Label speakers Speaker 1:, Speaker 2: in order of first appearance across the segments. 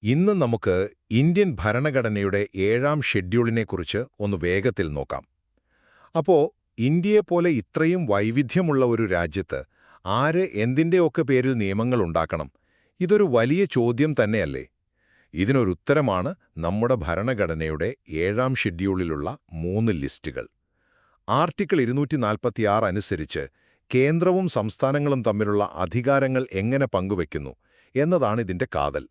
Speaker 1: ഇന്ന് നമുക്ക് ഇന്ത്യൻ ഭരണഘടനയുടെ 7ാം ഷെഡ്യൂളിനെക്കുറിച്ച് ഒന്ന് വേഗത്തിൽ നോക്കാം. അപ്പോ ഇന്ത്യയെപ്പോലെ ഇത്രയും വൈവിധ്യമുള്ള ഒരു രാജ്യത്ത് ആര് എന്തിൻ്റെയൊക്കെ പേരിൽ നിയമങ്ങൾ ഉണ്ടാക്കണം? ഇതൊരു വലിയ ചോദ്യം തന്നെയല്ലേ? ഇതിനൊരുത്തരമാണ് നമ്മുടെ ഭരണഘടനയുടെ 7ാം ഷെഡ്യൂളിലുള്ള 3 ലിസ്റ്റുകൾ. ആർട്ടിക്കിൾ 246 അനുസരിച്ച് കേന്ദ്രവും സംസ്ഥാനങ്ങളും തമ്മിലുള്ള അധികാരങ്ങൾ എങ്ങനെ പങ്കുവയ്ക്കുന്നു എന്നതാണ് ഇതിന്റെ കാതൽ.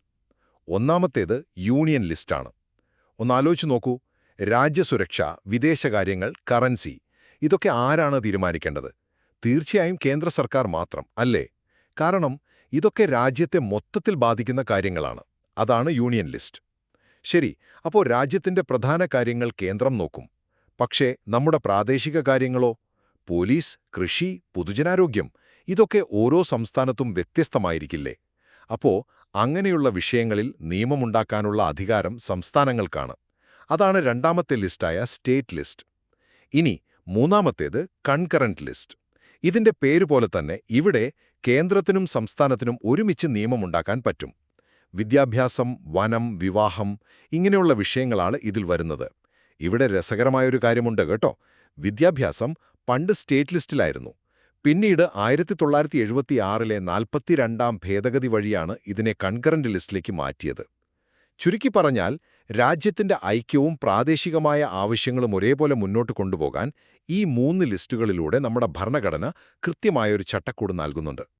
Speaker 1: ഒന്നാമത്തേത് യൂണിയൻ ലിസ്റ്റാണ്. ഒന്നാലോചിച്ച് നോക്കൂ, രാജ്യസുരക്ഷ, വിദേശകാര്യങ്ങൾ, കറൻസി ഇതൊക്കെ ആരാണ് തീരുമാനിക്കേണ്ടത്? തീർച്ചയായും കേന്ദ്ര സർക്കാർ മാത്രം, അല്ലേ? കാരണം ഇതൊക്കെ രാജ്യത്തെ മൊത്തത്തിൽ ബാധിക്കുന്ന കാര്യങ്ങളാണ്. അതാണ് യൂണിയൻ ലിസ്റ്റ്. ശരി, അപ്പോൾ രാജ്യത്തിന്റെ പ്രധാന കാര്യങ്ങൾ കേന്ദ്രം നോക്കും. പക്ഷേ നമ്മുടെ പ്രാദേശിക കാര്യങ്ങളോ? പോലീസ്, കൃഷി, പൊതുജനാരോഗ്യം ഇതൊക്കെ ഓരോ സംസ്ഥാനത്തും വ്യത്യസ്തമായിരിക്കില്ലേ? അപ്പോ അങ്ങനെയുള്ള വിഷയങ്ങളിൽ നിയമമുണ്ടാക്കാനുള്ള അധികാരം സംസ്ഥാനങ്ങൾക്കാണ്. അതാണ് രണ്ടാമത്തെ ലിസ്റ്റായ സ്റ്റേറ്റ് ലിസ്റ്റ്. ഇനി മൂന്നാമത്തേത് കൺകറന്റ് ലിസ്റ്റ്. ഇതിന്റെ പേര് പോലെ തന്നെ ഇവിടെ കേന്ദ്രത്തിനും സംസ്ഥാനത്തിനും ഒരുമിച്ച് നിയമമുണ്ടാക്കാൻ പറ്റും. വിദ്യാഭ്യാസം, വനം, വിവാഹം ഇങ്ങനെയുള്ള വിഷയങ്ങളാണ് ഇതിൽ വരുന്നത്. ഇവിടെ രസകരമായൊരു കാര്യമുണ്ട് കേട്ടോ. വിദ്യാഭ്യാസം പണ്ട് സ്റ്റേറ്റ് ലിസ്റ്റിലായിരുന്നു. പിന്നീട് 1976-ലെ 42ാം ഭേദഗതി വഴിയാണ് ഇതിനെ കൺകറന്റ് ലിസ്റ്റിലേക്ക് മാറ്റിയത്. ചുരുക്കി പറഞ്ഞാൽ, രാജ്യത്തിന്റെ ഐക്യവും പ്രാദേശികമായ ആവശ്യങ്ങളും ഒരേപോലെ മുന്നോട്ട് കൊണ്ടുപോകാൻ ഈ 3 ലിസ്റ്റുകളിലൂടെ നമ്മുടെ ഭരണഘടന കൃത്യമായൊരു ചട്ടക്കൂട് നൽകുന്നുണ്ട്.